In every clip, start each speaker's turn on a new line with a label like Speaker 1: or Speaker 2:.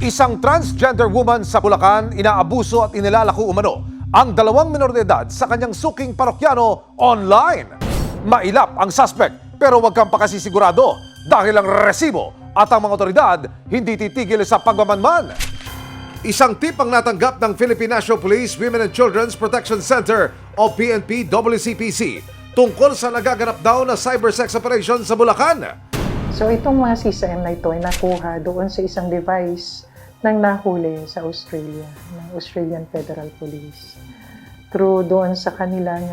Speaker 1: Isang transgender woman sa Bulacan inaabuso at inilalako umano ang 2 menor de edad sa kanyang suking parokyano online. Mailap ang suspect pero wag kang pakasisigurado dahil ang resibo at ang mga otoridad hindi titigil sa pagmamanman. Isang tip ang natanggap ng Philippine National Police Women and Children's Protection Center o PNP WCPC tungkol sa nagaganap daw na cybersex operation sa Bulacan.
Speaker 2: So itong mga CCM na ito ay nakuha doon sa isang device ng nahuli sa Australia, ng Australian Federal Police. Through doon sa kanilang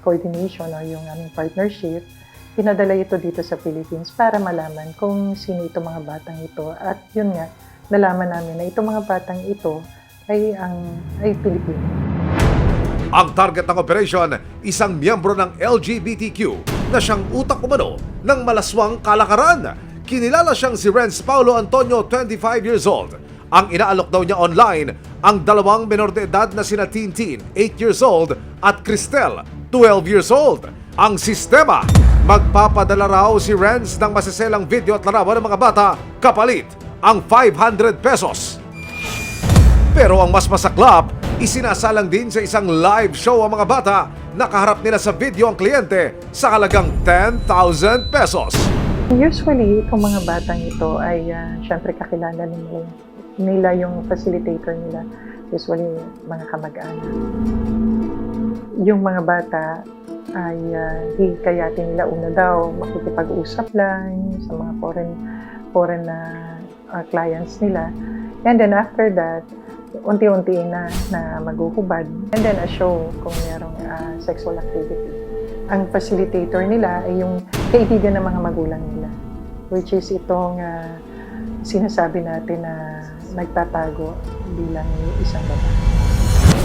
Speaker 2: coordination o yung aming partnership, pinadala ito dito sa Philippines para malaman kung sino itong mga batang ito. At yun nga, nalaman namin na itong mga batang ito ay Pilipino.
Speaker 1: Ang target ng operasyon, isang miyembro ng LGBTQ na siyang utak umano ng malaswang kalakaran. Kinilala siyang si Renz Paulo Antonio, 25 years old. Ang inaalok daw niya online ang 2 menor de edad na sina Tintin, 8 years old, at Cristel, 12 years old. Ang sistema, magpapadala raw si Renz ng masiselang video at larawan ng mga bata kapalit ang 500 pesos. Pero ang mas masaklap, isinasalang din sa isang live show ang mga bata. Nakaharap nila sa video ang kliyente sa halagang 10,000 pesos.
Speaker 2: Usually, itong mga batang ito ay syempre kakilala nila yung facilitator nila. Usually, mga kamag-anak. Yung mga bata ay hikayatin nila una daw makikipag-usap lang sa mga foreign clients nila. And then after that, unti-unti na maghuhubad. And then a show kung merong sexual activity. Ang facilitator nila ay yung kaibigan ng mga magulang nila. Which is itong sinasabi natin na nagtatago bilang isang babae.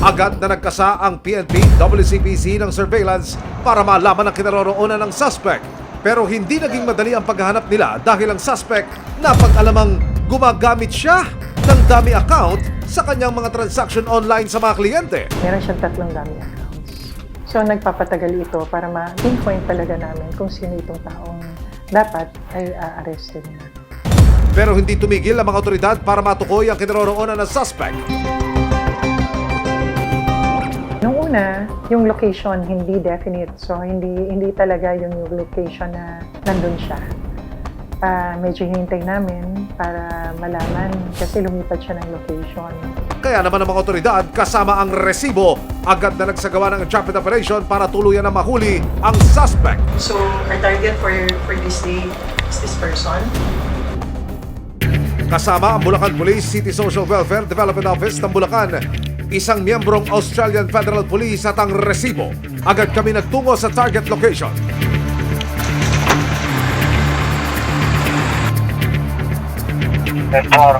Speaker 1: Agad na nagkasa ang PNP WCPC ng surveillance para malaman ang kinaroroonan ng suspect. Pero hindi naging madali ang paghahanap nila dahil ang suspect napag-alamang gumagamit siya ng dummy account sa kanyang mga transaction online sa mga kliyente.
Speaker 2: Meron siyang 3 dummy accounts. So nagpapatagal ito para ma-pinpoint talaga namin kung sino itong taong dapat ay aaresto niya.
Speaker 1: Pero hindi tumigil ang mga otoridad para matukoy ang kinaroroonan ng suspect.
Speaker 2: Nung una, yung location hindi definite. So hindi talaga yung location na nandun siya. Medyo hinintay namin para malaman kasi lumipat siya ng location.
Speaker 1: Kaya naman ang mga otoridad kasama ang resibo agad na nagsagawa ng traffic operation para tuluyan na mahuli ang suspect.
Speaker 2: So our target for this day is this person.
Speaker 1: Kasama ang Bulacan Police City Social Welfare Development Office ng Bulacan, isang miyembrong Australian Federal Police at ang resibo. Agad kami nagtungo sa target location.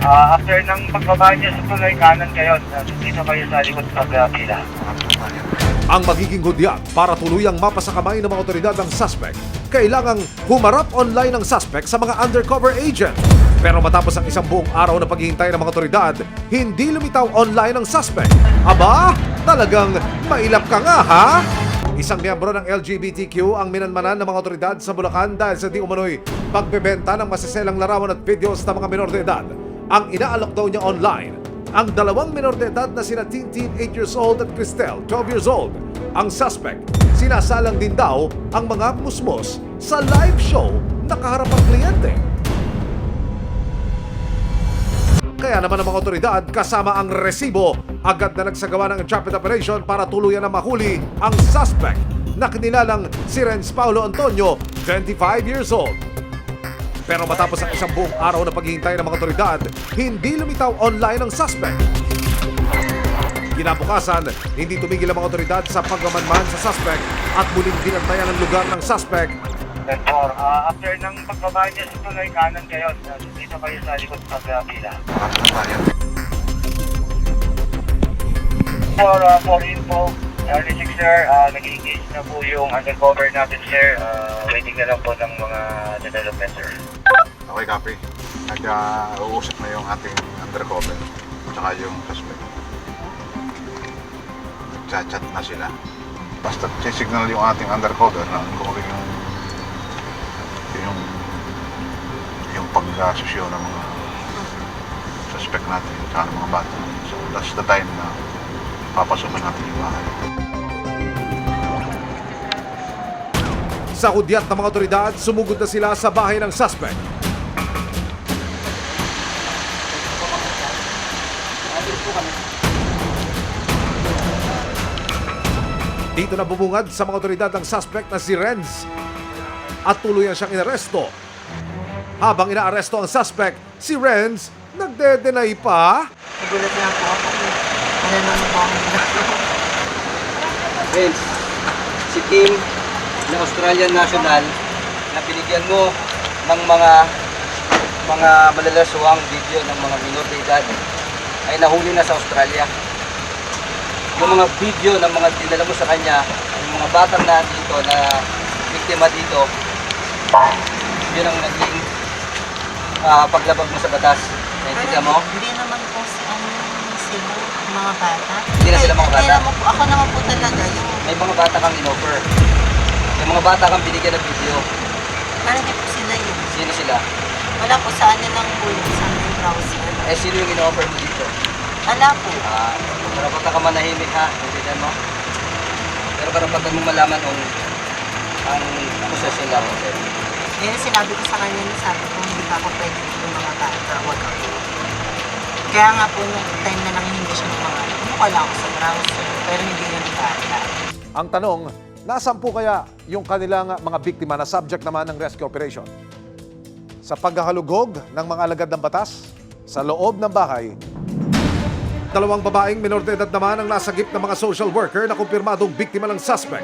Speaker 3: After ng pagbaba niya sa tuloy, kanan kayo. Dito kayo sa likod sa pila.
Speaker 1: Ang magiging hudyat para tuluyang mapasakamay ng mga otoridad ang suspect, kailangang humarap online ang suspect sa mga undercover agent. Pero matapos ang isang buong araw na paghihintay ng mga otoridad, hindi lumitaw online ang suspect. Aba, talagang mailap ka nga ha? Isang miyembro ng LGBTQ ang minanmanan ng mga otoridad sa Bulacan dahil sa di umano'y pagbebenta ng masiselang larawan at videos ng mga menor de edad. Ang inaalok daw niya online, ang 2 menor de edad na sina Tintin, 8 years old, at Cristel, 12 years old. Ang suspect, sinasalang din daw ang mga musmos sa live show na kaharap ang kliyente. Kaya naman ang mga otoridad kasama ang resibo agad na nagsagawa ng traffic operation para tuluyan na mahuli ang suspect na kinilalang si Renz Paulo Antonio, 25 years old. Pero matapos ang isang buong araw na paghihintay ng mga otoridad, hindi lumitaw online ang suspect. Kinabukasan, hindi tumigil ang mga otoridad sa pagmamanman sa suspect at muling binantayan ang lugar ng suspect.
Speaker 3: After ng pagbaba niya sa tuloy, kanan kayo. Dito kayo sa likod sa pila. For info, early 6 sir, nag-engage na po yung undercover natin sir. Waiting na lang po ng mga development sir.
Speaker 4: Okay, copy. Nag-uusap na yung ating undercover tsaka yung suspect. Nag-chat na sila. Basta signal yung ating undercover na gumagin yung pag-asosyo ng mga suspect natin at mga bata. So that's the time na papasukan natin yung bahay.
Speaker 1: Sa hudyat ng mga otoridad, sumugod na sila sa bahay ng suspect. Dito na bumungad sa mga otoridad ang suspect na si Renz at tuluyan siyang inaresto. Habang inaaresto ang suspect, si Renz nagde-deny pa.
Speaker 5: Nagulat na po ako. Wala naman po ako.
Speaker 6: Friends, si Kim na Australian national na binigyan mo ng mga malalaswang video ng mga minor de edad ay nahuli na sa Australia. Yung mga video ng mga dinala mo sa kanya, yung mga batang na dito na biktima dito, yun ang naging paglabag mo sa batas. Naintindihan mo?
Speaker 5: Hindi naman po sila, mga bata.
Speaker 6: Hindi na sila mga bata?
Speaker 5: Hindi naman po, ako naman po talaga yung...
Speaker 6: May mga bata kang in-offer. May mga bata kang binigyan ng video.
Speaker 5: Parang hindi po sila yun.
Speaker 6: Sino sila?
Speaker 5: Wala po sa ano lang po yung sa aming browser.
Speaker 6: Eh, sino yung in-offer mo dito?
Speaker 5: Wala po.
Speaker 6: Karapatan ka manahimik ha, naintindihan mo? Pero karapatan mo malaman ang akusasyon lang.
Speaker 5: Ngayon sinabi ko sa kanya, sabi ko, hindi pa ako pwede yung mga bata. Wag ako. Kaya nga po, nung time na nangihingi siya ng mga kumuha lang ako sa browser, pero hindi yung bata.
Speaker 1: Ang tanong, nasaan po kaya yung kanilang mga biktima na subject naman ng rescue operation? Sa paghahalugog ng mga alagad ng batas? Sa loob ng bahay? Dalawang babaeng minor de edad naman ang nasagip ng mga social worker na kumpirmadong biktima ng suspect.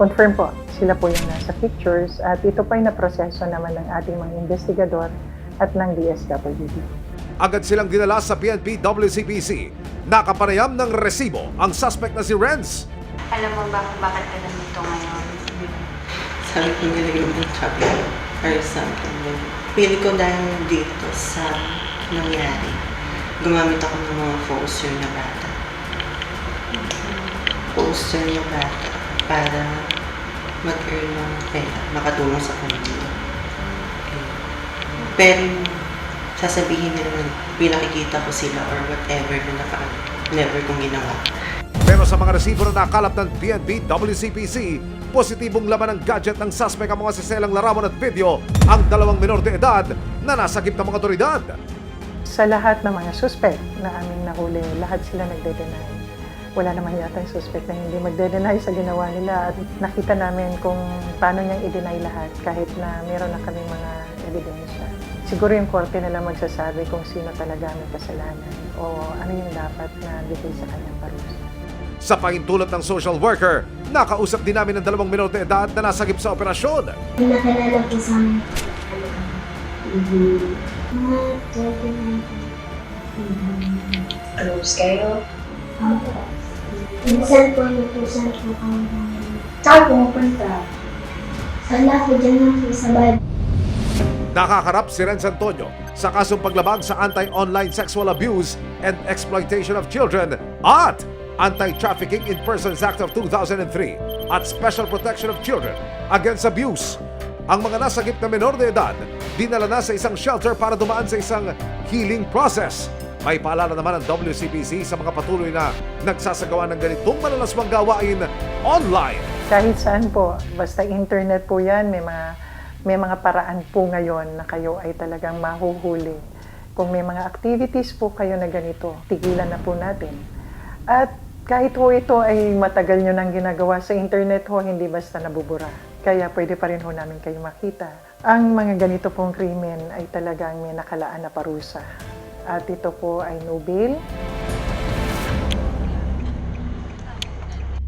Speaker 2: Confirm po, sila po yung nasa pictures at ito pa yung naproseso naman ng ating mga investigador at ng DSWD.
Speaker 1: Agad silang dinala sa PNP WCPC. Nakapanayam ng resibo ang suspect na si Renz.
Speaker 7: Alam mo ba kung bakit ka nandito ngayon?
Speaker 8: Sabi ko nilagay ng chocolate or something. Pili ko dahil dito sa nangyari. Gumamit ako ng mga poster na bata. Poster na bata para mag-earn ng pera, makatulong sa kanila. Pero sasabihin nila na pinakikita ko sila or whatever na never kong ginawa.
Speaker 1: Pero sa mga resibo na nakalap ng PNP WCPC, positibong laman ng gadget ng suspect ang mga siselang larawan at video ang dalawang minor de edad na nasagip ng mga otoridad.
Speaker 2: Sa lahat ng mga suspect na aming nahuli, lahat sila nagde-deny. Wala naman yata yung suspect na hindi magde-deny sa ginawa nila at nakita namin kung paano niyang i-deny lahat kahit na meron na kaming mga ebidensya. Siguro yung korte na lang magsasabi kung sino talaga may kasalanan o ano yung dapat na bigay sa kanyang parusa.
Speaker 1: Sa pahintulot ng social worker, nakausap din namin ng dalawang minor de edad na nasagip sa operasyon.
Speaker 9: Nakilala po sa amin. Mga 29.
Speaker 7: Close kayo?
Speaker 9: Minsan po nagpusan po kami. Saan pumupunta? Wala po dyan lang po sa bad.
Speaker 1: Nakakarap si Renz Antonio sa kasong paglabag sa anti-online sexual abuse and exploitation of children at Anti-Trafficking in Persons Act of 2003 at Special Protection of Children Against Abuse. Ang mga nasagip na menor de edad, dinala na sa isang shelter para dumaan sa isang healing process. May paalala naman ang WCPC sa mga patuloy na nagsasagawa ng ganitong malalaswang gawain online.
Speaker 2: Kahit saan po, basta internet po yan, may mga paraan po ngayon na kayo ay talagang mahuhuli. Kung may mga activities po kayo na ganito, tigilan na po natin. At kahit ho ito ay matagal nyo nang ginagawa sa internet ho, hindi basta nabubura. Kaya pwede pa rin ho namin kayo makita. Ang mga ganito pong krimen ay talagang may nakalaan na parusa. At ito po ay no bail,